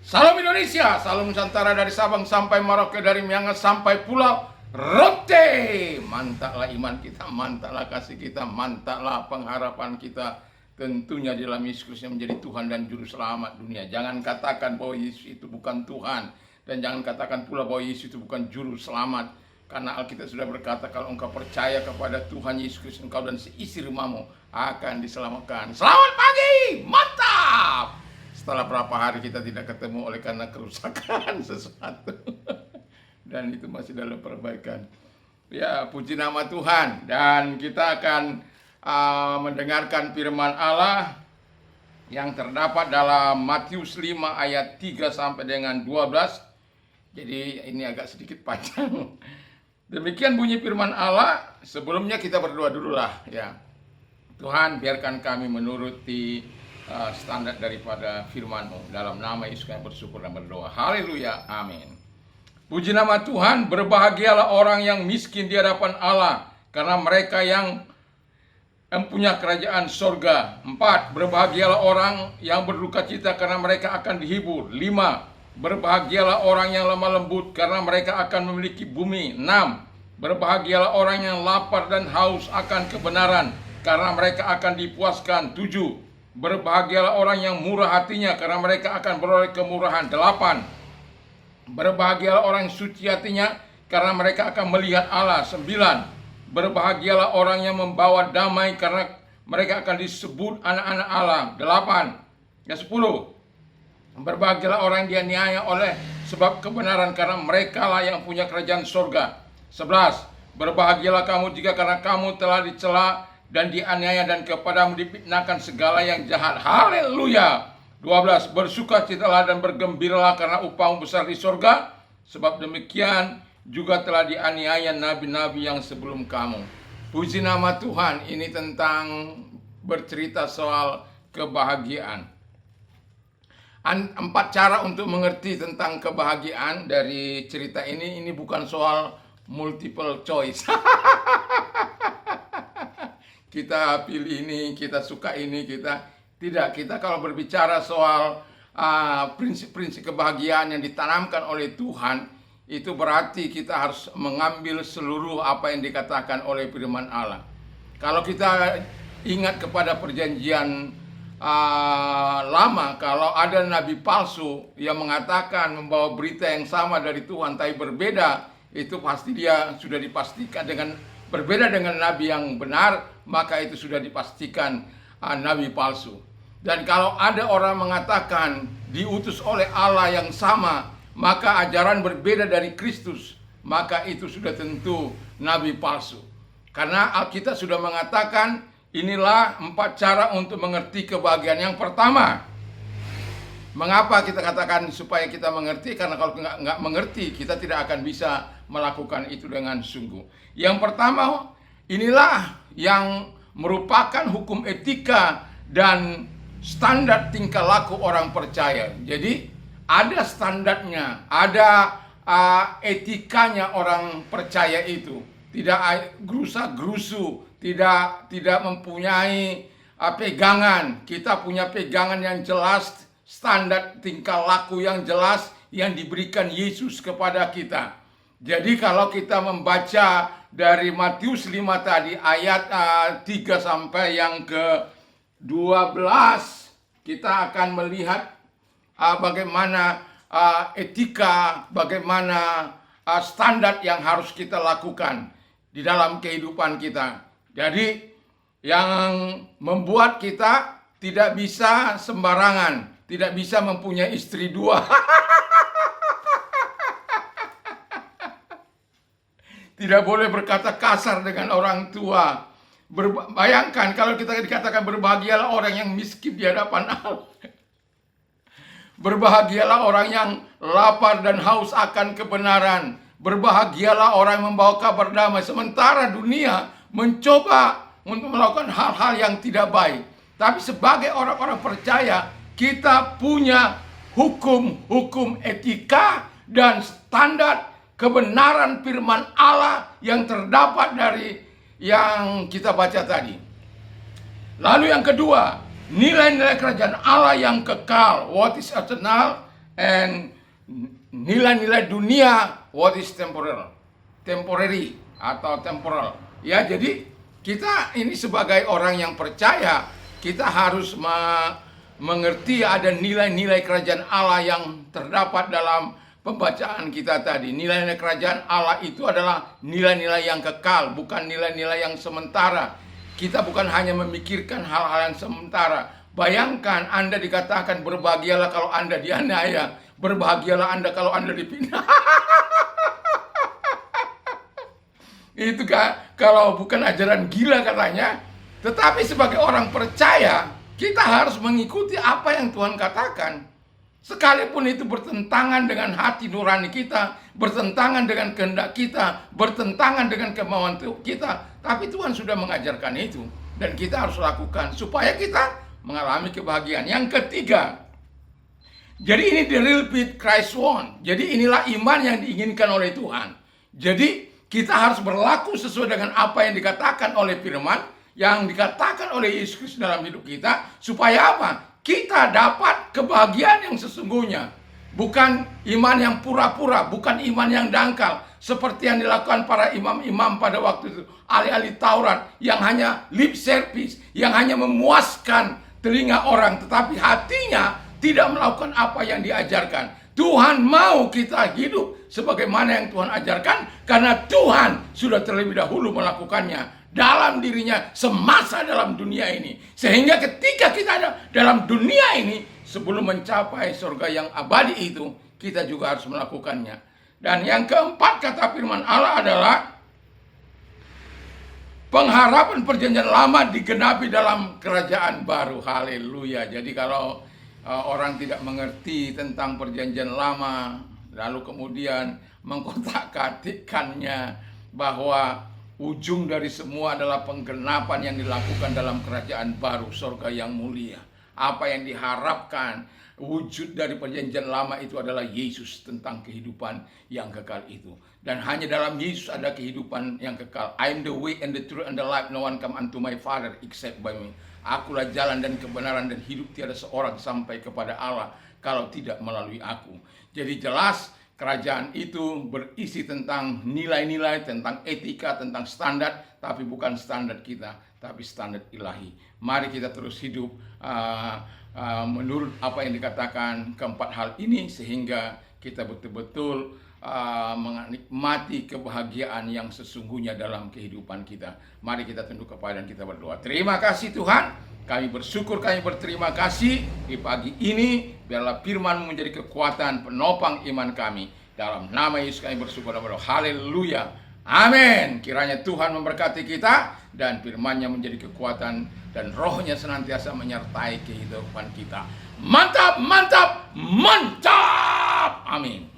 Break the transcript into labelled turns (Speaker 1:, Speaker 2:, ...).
Speaker 1: Salam Indonesia, salam Nusantara dari Sabang sampai Merauke, dari Miangas sampai Pulau Rote. Mantaplah iman kita, mantaplah kasih kita, mantaplah pengharapan kita. Tentunya di dalam Yesus Kristus yang menjadi Tuhan dan Juru Selamat dunia. Jangan katakan bahwa Yesus itu bukan Tuhan. Dan jangan katakan pula bahwa Yesus itu bukan Juru Selamat. Karena Alkitab sudah berkata, kalau engkau percaya kepada Tuhan Yesus Kristus, engkau dan seisi rumahmu akan diselamatkan. Selamat pagi, mantap! Setelah berapa hari kita tidak ketemu oleh karena kerusakan sesuatu. Dan itu masih dalam perbaikan. Ya, puji nama Tuhan. Dan kita akan mendengarkan firman Allah yang terdapat dalam Matius 5 ayat 3 sampai dengan 12. Jadi ini agak sedikit panjang. Demikian bunyi firman Allah. Sebelumnya kita berdoa dululah ya. Tuhan, biarkan kami menuruti standar daripada firman-Mu. Dalam nama Yesus kami bersyukur dan berdoa. Haleluya, amin. Puji nama Tuhan. Berbahagialah orang yang miskin di hadapan Allah, karena mereka yang mempunyai kerajaan sorga. 4. Berbahagialah orang yang berduka cita, karena mereka akan dihibur. 5. Berbahagialah orang yang lemah lembut, karena mereka akan memiliki bumi. 6. Berbahagialah orang yang lapar dan haus akan kebenaran, karena mereka akan dipuaskan. 7. Berbahagialah orang yang murah hatinya, karena mereka akan beroleh kemurahan. 8. Berbahagialah orang yang suci hatinya, karena mereka akan melihat Allah. 9. Berbahagialah orang yang membawa damai, karena mereka akan disebut anak-anak Allah. 8. 10. Berbahagialah orang yang dianiaya oleh sebab kebenaran, karena mereka lah yang punya kerajaan surga. 11. Berbahagialah kamu jika karena kamu telah dicela dan dianiaya dan kepadamu difitnahkan segala yang jahat. Haleluya. 12. Bersukacitalah dan bergembiralah, karena upahmu besar di surga, sebab demikian juga telah dianiaya nabi-nabi yang sebelum kamu. Puji nama Tuhan. Ini tentang bercerita soal kebahagiaan. 4 cara untuk mengerti tentang kebahagiaan dari cerita ini. Ini bukan soal multiple choice. Kita pilih ini, kita suka ini, kita tidak. Kita kalau berbicara soal prinsip-prinsip kebahagiaan yang ditanamkan oleh Tuhan, itu berarti kita harus mengambil seluruh apa yang dikatakan oleh firman Allah. Kalau kita ingat kepada perjanjian lama, kalau ada nabi palsu yang mengatakan membawa berita yang sama dari Tuhan tapi berbeda, itu pasti dia sudah dipastikan dengan berbeda dengan nabi yang benar, maka itu sudah dipastikan nabi palsu. Dan kalau ada orang mengatakan diutus oleh Allah yang sama, maka ajaran berbeda dari Kristus, maka itu sudah tentu nabi palsu. Karena Alkitab sudah mengatakan inilah 4 cara untuk mengerti kebahagiaan. Yang pertama, mengapa kita katakan supaya kita mengerti? Karena kalau nggak mengerti, kita tidak akan bisa melakukan itu dengan sungguh. Yang pertama, inilah yang merupakan hukum etika dan standar tingkah laku orang percaya. Jadi ada standarnya, ada etikanya orang percaya itu. Tidak gerusa-gerusu, tidak mempunyai pegangan. Kita punya pegangan yang jelas, standar tingkah laku yang jelas yang diberikan Yesus kepada kita. Jadi kalau kita membaca dari Matius 5 tadi ayat 3 sampai yang ke-12, kita akan melihat bagaimana etika, bagaimana standar yang harus kita lakukan di dalam kehidupan kita. Jadi yang membuat kita tidak bisa sembarangan, tidak bisa mempunyai istri 2. Tidak boleh berkata kasar dengan orang tua. Bayangkan kalau kita dikatakan berbahagialah orang yang miskin di hadapan Allah. Berbahagialah orang yang lapar dan haus akan kebenaran. Berbahagialah orang yang membawa kabar damai. Sementara dunia mencoba untuk melakukan hal-hal yang tidak baik. Tapi sebagai orang-orang percaya, kita punya hukum etika dan standar kebenaran firman Allah yang terdapat dari yang kita baca tadi. Lalu yang kedua, nilai-nilai kerajaan Allah yang kekal, what is eternal, And nilai-nilai dunia, what is temporary atau temporal. Ya, jadi kita ini sebagai orang yang percaya, kita harus mengerti ada nilai-nilai kerajaan Allah yang terdapat dalam pembacaan kita tadi. Nilai-nilai kerajaan Allah itu adalah nilai-nilai yang kekal, bukan nilai-nilai yang sementara. Kita bukan hanya memikirkan hal-hal yang sementara. Bayangkan Anda dikatakan berbahagialah kalau Anda dianiaya, berbahagialah Anda kalau Anda dipindah. Itu kalau bukan ajaran gila katanya. Tetapi sebagai orang percaya, kita harus mengikuti apa yang Tuhan katakan. Sekalipun itu bertentangan dengan hati nurani kita, bertentangan dengan kehendak kita, bertentangan dengan kemauan kita. Tapi Tuhan sudah mengajarkan itu. Dan kita harus lakukan supaya kita mengalami kebahagiaan. Yang ketiga, jadi ini the real faith Christ won. Jadi inilah iman yang diinginkan oleh Tuhan. Jadi kita harus berlaku sesuai dengan apa yang dikatakan oleh firman, yang dikatakan oleh Yesus Kristus dalam hidup kita, supaya apa? Kita dapat kebahagiaan yang sesungguhnya. Bukan iman yang pura-pura, bukan iman yang dangkal, seperti yang dilakukan para imam-imam pada waktu itu, ahli-ahli Taurat, yang hanya lip service, yang hanya memuaskan telinga orang, tetapi hatinya tidak melakukan apa yang diajarkan. Tuhan mau kita hidup sebagaimana yang Tuhan ajarkan, karena Tuhan sudah terlebih dahulu melakukannya dalam dirinya semasa dalam dunia ini. Sehingga ketika kita ada dalam dunia ini, sebelum mencapai surga yang abadi itu, kita juga harus melakukannya. Dan yang keempat, kata firman Allah adalah pengharapan perjanjian lama digenapi dalam kerajaan baru. Haleluya. Jadi kalau orang tidak mengerti tentang perjanjian lama, lalu kemudian mengkotak-katikkannya bahwa ujung dari semua adalah penggenapan yang dilakukan dalam kerajaan baru, surga yang mulia. Apa yang diharapkan, wujud dari perjanjian lama itu adalah Yesus, tentang kehidupan yang kekal itu. Dan hanya dalam Yesus ada kehidupan yang kekal. I am the way and the truth and the life. No one come unto my Father except by me. Akulah jalan dan kebenaran dan hidup, tiada seorang sampai kepada Allah kalau tidak melalui aku. Jadi jelas kerajaan itu berisi tentang nilai-nilai, tentang etika, tentang standar, tapi bukan standar kita, tapi standar ilahi. Mari kita terus hidup menurut apa yang dikatakan keempat hal ini, sehingga kita betul-betul menikmati kebahagiaan yang sesungguhnya dalam kehidupan kita. Mari kita tunduk kepada dan kita berdoa. Terima kasih Tuhan, kami bersyukur, kami berterima kasih di pagi ini. Biarlah firman menjadi kekuatan penopang iman kami. Dalam nama Yesus kami bersyukur dan berdoa. Haleluya. Amin. Kiranya Tuhan memberkati kita dan firman-Nya menjadi kekuatan dan rohnya senantiasa menyertai kehidupan kita. Mantap, mantap, mantap. Amin.